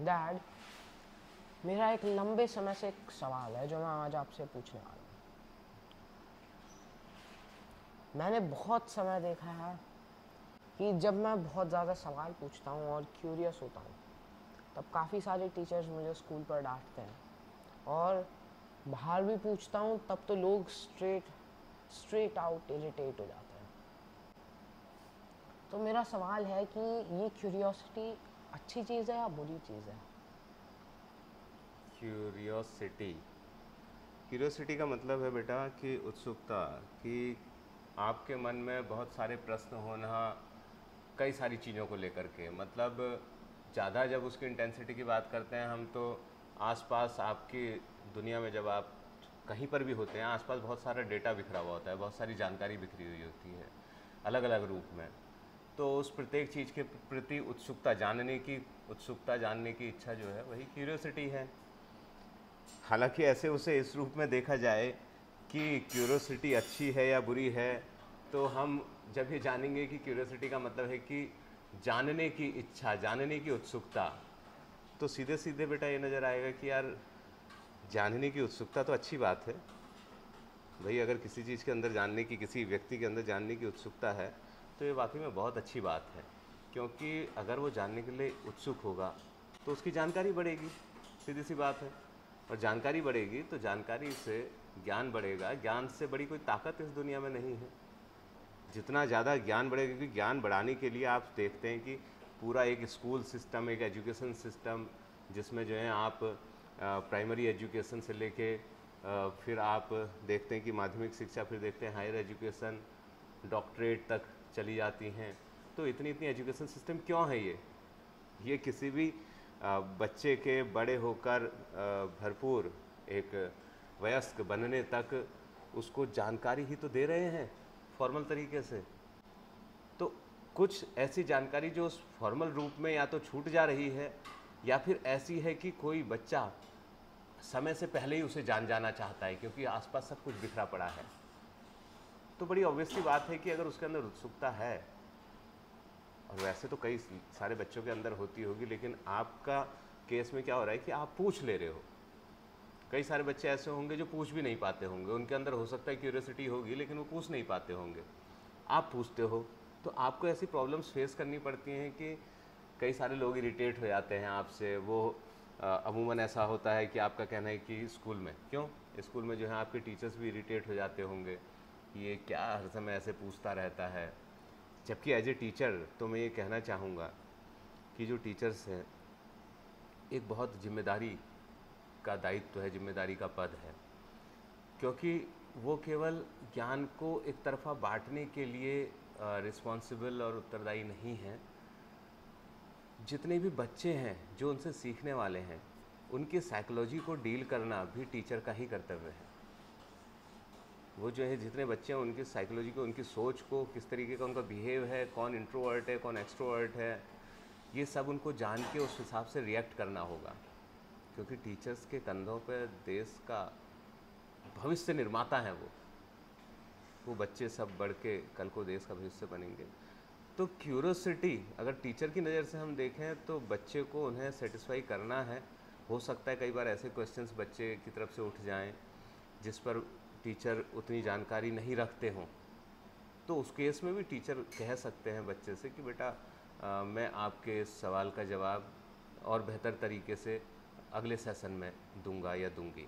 Dad, मेरा एक लंबे समय से एक सवाल है जो मैं आज आपसे पूछने वाला हूँ। मैंने बहुत समय देखा है कि जब मैं बहुत ज़्यादा सवाल पूछता हूँ और क्यूरियस होता हूँ, तब काफ़ी सारे टीचर्स मुझे स्कूल पर डांटते हैं, और बाहर भी पूछता हूँ तब तो लोग स्ट्रेट आउट इरिटेट हो जाते हैं। तो मेरा सवाल है कि ये क्यूरियोसिटी अच्छी चीज़ है या बुरी चीज़ है? क्यूरियोसिटी क्यूरियोसिटी का मतलब है बेटा कि उत्सुकता, कि आपके मन में बहुत सारे प्रश्न होना कई सारी चीज़ों को लेकर के। मतलब ज़्यादा जब उसकी इंटेंसिटी की बात करते हैं हम, तो आसपास आपकी दुनिया में जब आप कहीं पर भी होते हैं, आसपास बहुत सारा डेटा बिखरा हुआ होता है, बहुत सारी जानकारी बिखरी हुई होती है अलग अलग रूप में। तो उस प्रत्येक चीज़ के प्रति उत्सुकता, जानने की इच्छा जो है, वही क्यूरियोसिटी है। हालांकि ऐसे उसे इस रूप में देखा जाए कि क्यूरोसिटी अच्छी है या बुरी है, तो हम जब ये जानेंगे कि क्यूरोसिटी का मतलब है कि जानने की इच्छा, जानने की उत्सुकता, तो सीधे सीधे बेटा ये नज़र आएगा कि यार जानने की उत्सुकता तो अच्छी बात है भाई। अगर किसी चीज़ के अंदर जानने की, किसी व्यक्ति के अंदर जानने की उत्सुकता है, तो ये वाकई में बहुत अच्छी बात है। क्योंकि अगर वो जानने के लिए उत्सुक होगा तो उसकी जानकारी बढ़ेगी, सीधी सी बात है। और जानकारी बढ़ेगी तो जानकारी से ज्ञान बढ़ेगा। ज्ञान से बड़ी कोई ताकत इस दुनिया में नहीं है। जितना ज़्यादा ज्ञान बढ़ेगा, क्योंकि ज्ञान बढ़ाने के लिए आप देखते हैं कि पूरा एक स्कूल सिस्टम, एक एजुकेशन सिस्टम, जिसमें जो है आप प्राइमरी एजुकेशन से लेके फिर आप देखते हैं कि माध्यमिक शिक्षा, फिर देखते हैं हायर एजुकेशन, डॉक्टरेट तक चली जाती हैं। तो इतनी इतनी एजुकेशन सिस्टम क्यों है ये किसी भी बच्चे के बड़े होकर भरपूर एक वयस्क बनने तक उसको जानकारी ही तो दे रहे हैं फॉर्मल तरीके से। तो कुछ ऐसी जानकारी जो उस फॉर्मल रूप में या तो छूट जा रही है, या फिर ऐसी है कि कोई बच्चा समय से पहले ही उसे जाना चाहता है, क्योंकि आसपास सब कुछ बिखरा पड़ा है। तो बड़ी ऑब्वियसली बात है कि अगर उसके अंदर उत्सुकता है, और वैसे तो कई सारे बच्चों के अंदर होती होगी, लेकिन आपका केस में क्या हो रहा है कि आप पूछ ले रहे हो। कई सारे बच्चे ऐसे होंगे जो पूछ भी नहीं पाते होंगे, उनके अंदर हो सकता है क्यूरियोसिटी होगी, लेकिन वो पूछ नहीं पाते होंगे। आप पूछते हो तो आपको ऐसी प्रॉब्लम्स फेस करनी पड़ती हैं कि कई सारे लोग इरिटेट हो जाते हैं आपसे। वो अमूमन ऐसा होता है कि आपका कहना है कि स्कूल में क्यों, स्कूल में जो है आपके टीचर्स भी इरिटेट हो जाते होंगे कि ये क्या हर समय ऐसे पूछता रहता है। जबकि एज ए टीचर तो मैं ये कहना चाहूँगा कि जो टीचर्स हैं, एक बहुत जिम्मेदारी का दायित्व है, जिम्मेदारी का पद है। क्योंकि वो केवल ज्ञान को एक तरफा बांटने के लिए रिस्पॉन्सिबल और उत्तरदायी नहीं हैं। जितने भी बच्चे हैं जो उनसे सीखने वाले हैं, उनकी साइकोलॉजी को डील करना भी टीचर का ही कर्तव्य है। वो जो है, जितने बच्चे हैं उनकी साइकोलॉजी को, उनकी सोच को, किस तरीके का उनका बिहेव है, कौन इंट्रोवर्ट है, कौन एक्सट्रोवर्ट है, ये सब उनको जान के उस हिसाब से रिएक्ट करना होगा। क्योंकि टीचर्स के कंधों पर देश का भविष्य निर्माता है वो बच्चे सब बढ़ के कल को देश का भविष्य बनेंगे। तो क्यूरोसिटी अगर टीचर की नज़र से हम देखें तो बच्चे को उन्हें सेटिस्फाई करना है। हो सकता है कई बार ऐसे क्वेश्चंस बच्चे की तरफ से उठ जाएं जिस पर टीचर उतनी जानकारी नहीं रखते हों, तो उस केस में भी टीचर कह सकते हैं बच्चे से कि बेटा मैं आपके इस सवाल का जवाब और बेहतर तरीके से अगले सेशन में दूंगा या दूंगी।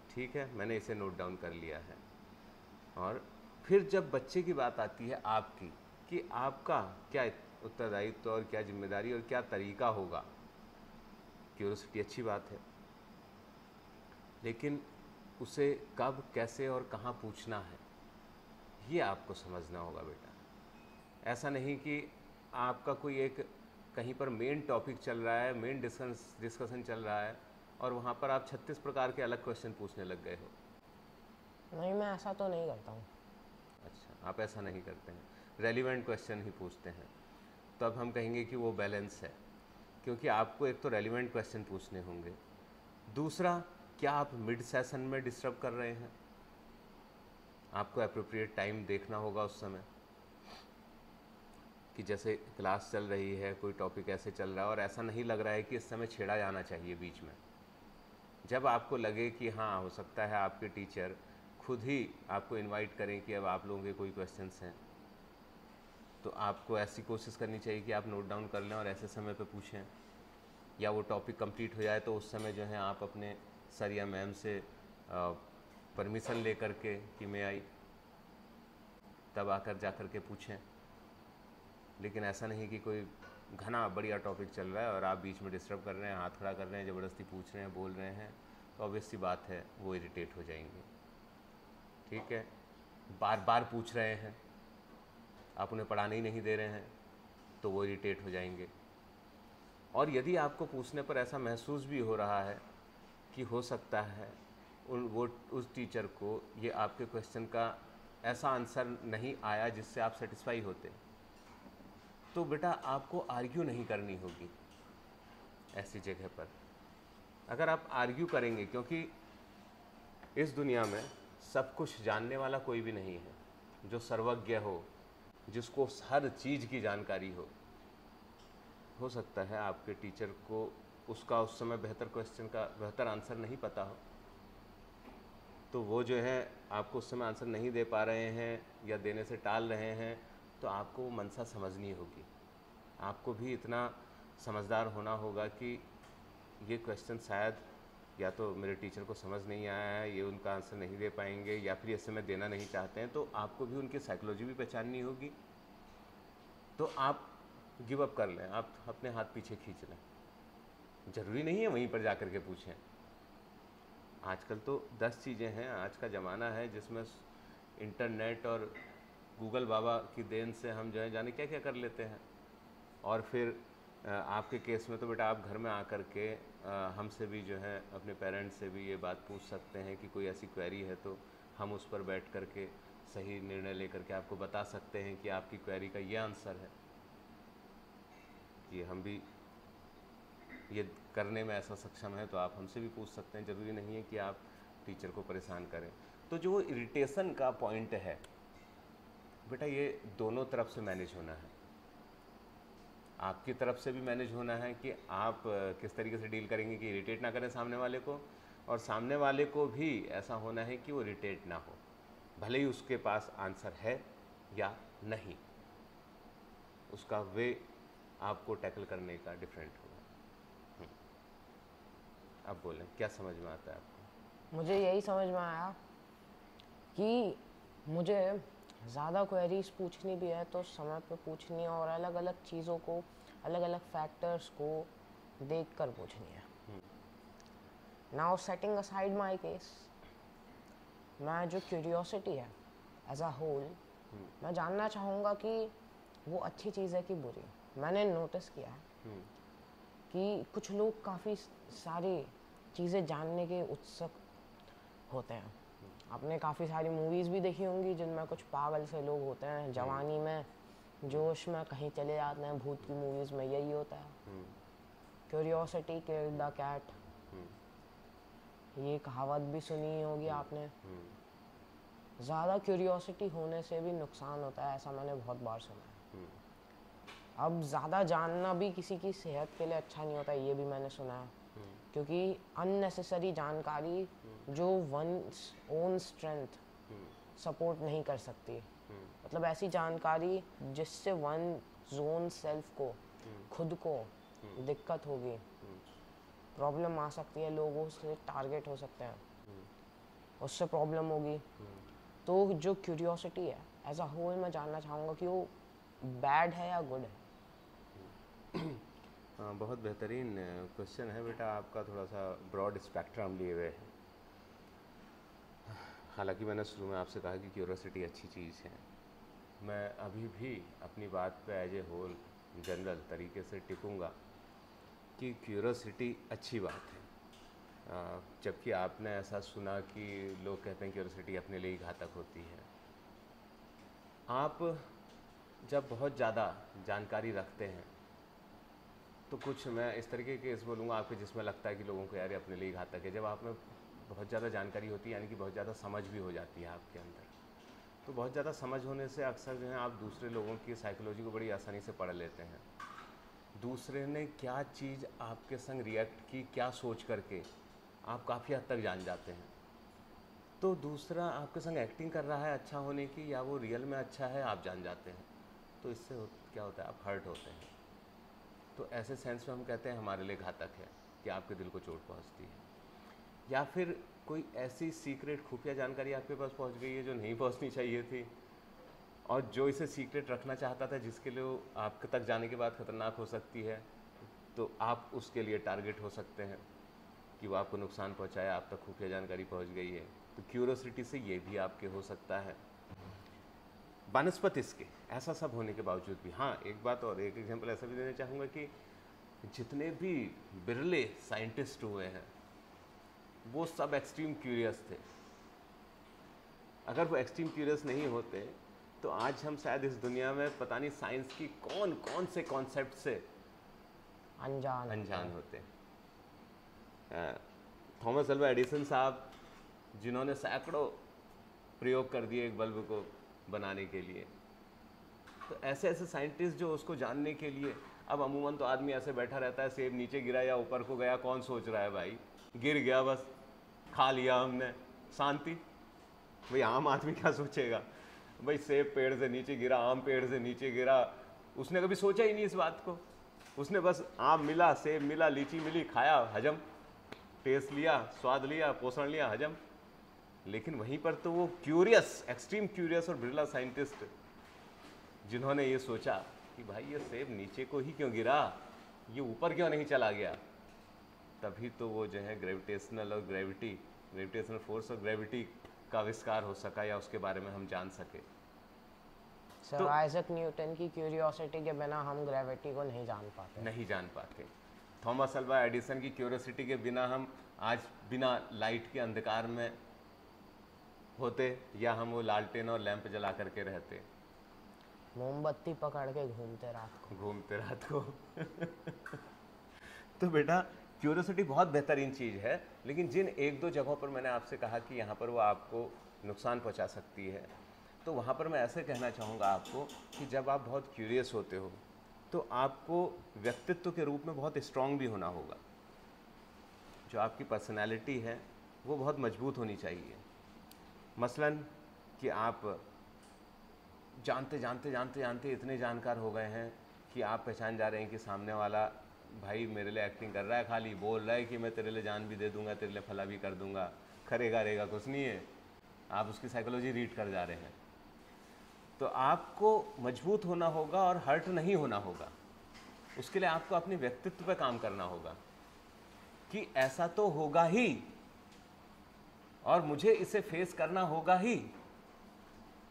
ठीक है, मैंने इसे नोट डाउन कर लिया है। और फिर जब बच्चे की बात आती है आपकी, कि आपका क्या उत्तरदायित्व और क्या जिम्मेदारी और क्या तरीका होगा। क्यूरियोसिटी अच्छी बात है, लेकिन उसे कब, कैसे और कहाँ पूछना है, ये आपको समझना होगा बेटा। ऐसा नहीं कि आपका कोई एक कहीं पर मेन टॉपिक चल रहा है, मेन डिस्कशन चल रहा है, और वहाँ पर आप 36 प्रकार के अलग क्वेश्चन पूछने लग गए हो। नहीं, मैं ऐसा तो नहीं करता हूँ। अच्छा, आप ऐसा नहीं करते हैं, रेलिवेंट क्वेश्चन ही पूछते हैं। तो अब हम कहेंगे कि वो बैलेंस है, क्योंकि आपको एक तो रेलिवेंट क्वेश्चन पूछने होंगे, दूसरा क्या आप मिड सेशन में डिस्टर्ब कर रहे हैं, आपको अप्रोप्रिएट टाइम देखना होगा उस समय। कि जैसे क्लास चल रही है, कोई टॉपिक ऐसे चल रहा है और ऐसा नहीं लग रहा है कि इस समय छेड़ा जाना चाहिए बीच में। जब आपको लगे कि हाँ, हो सकता है आपके टीचर खुद ही आपको इनवाइट करें कि अब आप लोगों के कोई क्वेश्चंस हैं, तो आपको ऐसी कोशिश करनी चाहिए कि आप नोट डाउन कर लें और ऐसे समय पे पूछें, या वो टॉपिक कंप्लीट हो जाए तो उस समय जो है आप अपने सर या मैम से परमिशन ले करके कि मैं आई, तब आकर जा कर के पूछें। लेकिन ऐसा नहीं कि कोई घना बढ़िया टॉपिक चल रहा है और आप बीच में डिस्टर्ब कर रहे हैं, हाथ खड़ा कर रहे हैं, ज़बरदस्ती पूछ रहे हैं, बोल रहे हैं, तो ऑब्वियस सी बात है वो इरिटेट हो जाएंगे। ठीक है, बार बार पूछ रहे हैं, आप उन्हें पढ़ाने ही नहीं दे रहे हैं, तो वो इरिटेट हो जाएंगे। और यदि आपको पूछने पर ऐसा महसूस भी हो रहा है कि हो सकता है उस टीचर को ये आपके क्वेश्चन का ऐसा आंसर नहीं आया जिससे आप सेटिस्फाई होते, तो बेटा आपको आर्ग्यू नहीं करनी होगी ऐसी जगह पर। अगर आप आर्ग्यू करेंगे, क्योंकि इस दुनिया में सब कुछ जानने वाला कोई भी नहीं है जो सर्वज्ञ हो, जिसको हर चीज़ की जानकारी हो सकता है आपके टीचर को उसका उस समय बेहतर क्वेश्चन का बेहतर आंसर नहीं पता हो, तो वो जो है आपको उस समय आंसर नहीं दे पा रहे हैं या देने से टाल रहे हैं, तो आपको वो मंशा समझनी होगी। आपको भी इतना समझदार होना होगा कि ये क्वेश्चन शायद या तो मेरे टीचर को समझ नहीं आया है, ये उनका आंसर नहीं दे पाएंगे, या फिर इस समय देना नहीं चाहते हैं, तो आपको भी उनकी साइकोलॉजी भी पहचाननी होगी। तो आप गिव अप कर लें, आप अपने हाथ पीछे खींच लें, ज़रूरी नहीं है वहीं पर जा कर के पूछें। आजकल तो 10 चीज़ें हैं, आज का ज़माना है जिसमें इंटरनेट और गूगल बाबा की देन से हम जो है जाने क्या क्या कर लेते हैं। और फिर आपके केस में तो बेटा आप घर में आकर के हमसे भी जो है अपने पेरेंट्स से भी ये बात पूछ सकते हैं कि कोई ऐसी क्वेरी है तो हम उस पर बैठ कर के सही निर्णय लेकर के आपको बता सकते हैं कि आपकी क्वेरी का ये आंसर है। कि हम भी ये करने में ऐसा सक्षम है तो आप हमसे भी पूछ सकते हैं, ज़रूरी नहीं है कि आप टीचर को परेशान करें। तो जो इरिटेशन का पॉइंट है बेटा, ये दोनों तरफ से मैनेज होना है। आपकी तरफ से भी मैनेज होना है कि आप किस तरीके से डील करेंगे कि इरिटेट ना करें सामने वाले को, और सामने वाले को भी ऐसा होना है कि वो इरिटेट ना हो, भले ही उसके पास आंसर है या नहीं, उसका वे आपको टैकल करने का डिफरेंट होगा। अब बोलें, क्या समझ में आता है आपको? मुझे यही समझ में आया कि मुझे ज़्यादा क्वेरीज पूछनी भी है तो समय पे पूछनी है, और अलग अलग चीज़ों को, अलग अलग फैक्टर्स को देख कर पूछनी है। Now setting aside my case, मैं जो क्यूरियोसिटी है एज अ होल, मैं जानना चाहूँगा कि वो अच्छी चीज़ है कि बुरी। मैंने नोटिस किया है कि कुछ लोग काफ़ी सारी चीज़ें जानने के उत्सुक होते हैं। आपने काफ़ी सारी मूवीज़ भी देखी होंगी जिनमें कुछ पागल से लोग होते हैं, जवानी में जोश में कहीं चले जाते हैं। भूत की मूवीज़ में यही होता है, क्यूरियोसिटी किल्ड द कैट। ये कहावत भी सुनी होगी आपने। ज़्यादा क्यूरियोसिटी होने से भी नुकसान होता है, ऐसा मैंने बहुत बार सुना है। अब ज़्यादा जानना भी किसी की सेहत के लिए अच्छा नहीं होता, ये भी मैंने सुना है, क्योंकि अननेसेसरी जानकारी जो वंस ओन स्ट्रेंथ सपोर्ट नहीं कर सकती, मतलब ऐसी जानकारी जिससे वन जोन सेल्फ को, खुद को दिक्कत होगी, प्रॉब्लम आ सकती है, लोगों से टारगेट हो सकते हैं, उससे प्रॉब्लम होगी। तो जो क्यूरियोसिटी है एज अ होल, मैं जानना चाहूँगा कि वो बैड है या गुड है। हाँ, बहुत बेहतरीन क्वेश्चन है बेटा आपका, थोड़ा सा ब्रॉड स्पेक्ट्रम लिए हुए है। हालांकि मैंने शुरू में आपसे कहा कि क्यूरियोसिटी अच्छी चीज़ है। मैं अभी भी अपनी बात पे एज ए होल जनरल तरीके से टिकूँगा कि क्यूरियोसिटी अच्छी बात है। जबकि आपने ऐसा सुना कि लोग कहते हैं क्यूरियोसिटी अपने लिए ही घातक होती है। आप जब बहुत ज़्यादा जानकारी रखते हैं तो कुछ मैं इस तरीके के केस बोलूँगा आपके जिसमें लगता है कि लोगों को यार ये अपने लिए घातक है। जब आप में बहुत ज़्यादा जानकारी होती है, यानी कि बहुत ज़्यादा समझ भी हो जाती है आपके अंदर, तो बहुत ज़्यादा समझ होने से अक्सर जो है आप दूसरे लोगों की साइकोलॉजी को बड़ी आसानी से पढ़ लेते हैं। दूसरे ने क्या चीज़ आपके संग रिएक्ट की, क्या सोच करके, आप काफ़ी हद तक जान जाते हैं। तो दूसरा आपके संग एक्टिंग कर रहा है अच्छा होने की, या वो रियल में अच्छा है, आप जान जाते हैं। तो इससे क्या होता है, आप हर्ट होते हैं। तो ऐसे सेंस में हम कहते हैं हमारे लिए घातक है कि आपके दिल को चोट पहुंचती है। या फिर कोई ऐसी सीक्रेट खुफिया जानकारी आपके पास पहुंच गई है जो नहीं पहुंचनी चाहिए थी, और जो इसे सीक्रेट रखना चाहता था, जिसके लिए वो आपके तक जाने के बाद खतरनाक हो सकती है, तो आप उसके लिए टारगेट हो सकते हैं कि वो आपको नुकसान पहुंचाया, आप तक खुफिया जानकारी पहुंच गई है। तो क्यूरोसिटी से ये भी आपके हो सकता है। बनस्पत इसके ऐसा सब होने के बावजूद भी, हाँ एक बात और, एक एग्जांपल ऐसा भी देना चाहूँगा कि जितने भी बिरले साइंटिस्ट हुए हैं वो सब एक्सट्रीम क्यूरियस थे। अगर वो एक्सट्रीम क्यूरियस नहीं होते तो आज हम शायद इस दुनिया में पता नहीं साइंस की कौन कौन से कॉन्सेप्ट से अनजान होते। थॉमस अल्वा एडिसन साहब, जिन्होंने सैकड़ों प्रयोग कर दिए एक बल्ब को बनाने के लिए, तो ऐसे ऐसे साइंटिस्ट जो उसको जानने के लिए, अब अमूमन तो आदमी ऐसे बैठा रहता है, सेब नीचे गिरा या ऊपर को गया, कौन सोच रहा है भाई, गिर गया बस, खा लिया हमने, शांति। भाई आम आदमी क्या सोचेगा, भाई सेब पेड़ से नीचे गिरा, आम पेड़ से नीचे गिरा, उसने कभी सोचा ही नहीं इस बात को। उसने बस आम मिला, सेब मिला, लीची मिली, खाया, हजम, टेस्ट लिया, स्वाद लिया, पोषण लिया, हजम। लेकिन वहीं पर तो वो क्यूरियस, एक्सट्रीम क्यूरियस और बिरला साइंटिस्ट, जिन्होंने ये सोचा कि भाई ये सेब नीचे को ही क्यों गिरा, ये ऊपर क्यों नहीं चला गया, तभी तो वो जो है ग्रेविटेशनल फोर्स और ग्रेविटी का आविष्कार हो सका, या उसके बारे में हम जान सके। सर आइजैक न्यूटन की क्यूरियोसिटी के बिना हम ग्रेविटी को नहीं जान पाते। थॉमस अल्वा एडिसन की क्यूरियोसिटी के बिना हम आज बिना लाइट के अंधकार में होते, या हम वो लालटेन और लैंप जला करके रहते, मोमबत्ती पकड़ के घूमते रात को। तो बेटा क्यूरियोसिटी बहुत बेहतरीन चीज़ है, लेकिन जिन एक दो जगहों पर मैंने आपसे कहा कि यहाँ पर वो आपको नुकसान पहुँचा सकती है, तो वहाँ पर मैं ऐसे कहना चाहूँगा आपको कि जब आप बहुत क्यूरियस होते हो तो आपको व्यक्तित्व के रूप में बहुत स्ट्रांग भी होना होगा। जो आपकी पर्सनैलिटी है वो बहुत मजबूत होनी चाहिए। मसलन कि आप जानते इतने जानकार हो गए हैं कि आप पहचान जा रहे हैं कि सामने वाला भाई मेरे लिए एक्टिंग कर रहा है, खाली बोल रहा है कि मैं तेरे लिए जान भी दे दूंगा, तेरे लिए फला भी कर दूंगा, करेगा कुछ नहीं है, आप उसकी साइकोलॉजी रीड कर जा रहे हैं। तो आपको मजबूत होना होगा और हर्ट नहीं होना होगा। उसके लिए आपको अपने व्यक्तित्व पे काम करना होगा कि ऐसा तो होगा ही और मुझे इसे फेस करना होगा ही,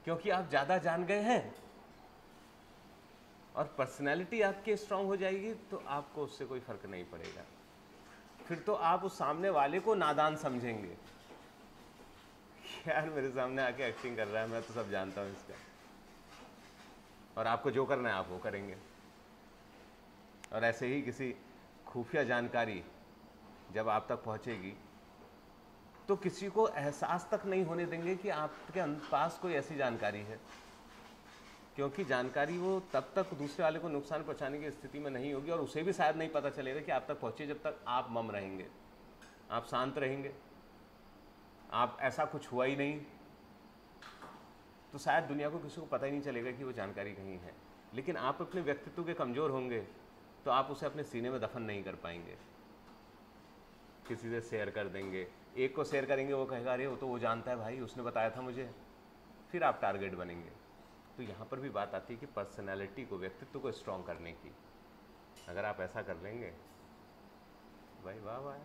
क्योंकि आप ज़्यादा जान गए हैं और पर्सनैलिटी आपकी स्ट्रांग हो जाएगी तो आपको उससे कोई फर्क नहीं पड़ेगा। फिर तो आप उस सामने वाले को नादान समझेंगे, यार मेरे सामने आके एक्टिंग कर रहा है, मैं तो सब जानता हूँ इसका, और आपको जो करना है आप वो करेंगे। और ऐसे ही किसी खुफिया जानकारी जब आप तक पहुँचेगी तो किसी को एहसास तक नहीं होने देंगे कि आपके पास कोई ऐसी जानकारी है, क्योंकि जानकारी वो तब तक दूसरे वाले को नुकसान पहुंचाने की स्थिति में नहीं होगी, और उसे भी शायद नहीं पता चलेगा कि आप तक पहुंचे जब तक आप मम रहेंगे, आप शांत रहेंगे, आप ऐसा कुछ हुआ ही नहीं, तो शायद दुनिया को किसी को पता ही नहीं चलेगा कि वो जानकारी कहीं है। लेकिन आप अपने व्यक्तित्व के कमज़ोर होंगे तो आप उसे अपने सीने में दफन नहीं कर पाएंगे, किसी से शेयर कर देंगे। एक को शेयर करेंगे, वो कहेगा अरे वो तो वो जानता है भाई, उसने बताया था मुझे, फिर आप टारगेट बनेंगे। तो यहाँ पर भी बात आती है कि पर्सनैलिटी को, व्यक्तित्व को स्ट्रॉन्ग करने की। अगर आप ऐसा कर लेंगे भाई वाह वाह,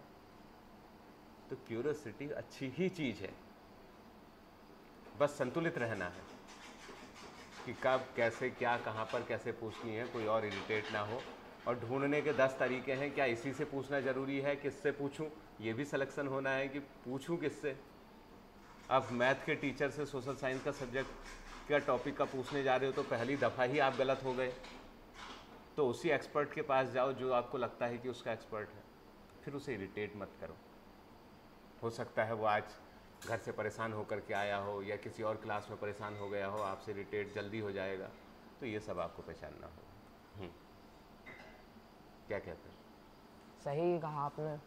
तो क्यूरियोसिटी अच्छी ही चीज़ है, बस संतुलित रहना है कि कब कैसे क्या कहाँ पर कैसे पूछनी है, कोई और इरिटेट ना हो। और ढूंढने के 10 तरीके हैं, क्या इसी से पूछना ज़रूरी है, किससे पूछूं, ये भी सिलेक्शन होना है कि पूछूं किससे। अब मैथ के टीचर से सोशल साइंस का सब्जेक्ट का टॉपिक का पूछने जा रहे हो तो पहली दफ़ा ही आप गलत हो गए, तो उसी एक्सपर्ट के पास जाओ जो आपको लगता है कि उसका एक्सपर्ट है, फिर उसे इरिटेट मत करो। हो सकता है वो आज घर से परेशान होकर के आया हो या किसी और क्लास में परेशान हो गया हो, आपसे इरिटेट जल्दी हो जाएगा, तो ये सब आपको पहचानना होगा। क्या कहते हैं? सही कहा आपने।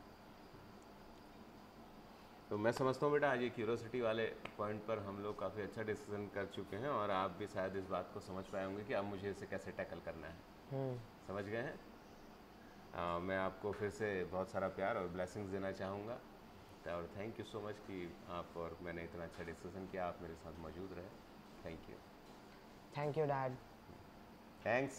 तो मैं समझता हूँ बेटा आज ये क्यूरोसिटी वाले पॉइंट पर हम लोग काफ़ी अच्छा डिस्कशन कर चुके हैं और आप भी शायद इस बात को समझ पाए होंगे कि अब मुझे इसे कैसे टैकल करना है। समझ गए हैं? मैं आपको फिर से बहुत सारा प्यार और ब्लेसिंग्स देना चाहूँगा और थैंक यू सो मच कि आप और मैंने इतना अच्छा डिस्कशन किया, आप मेरे साथ मौजूद रहे। Thank you. Thank you dad. Thanks.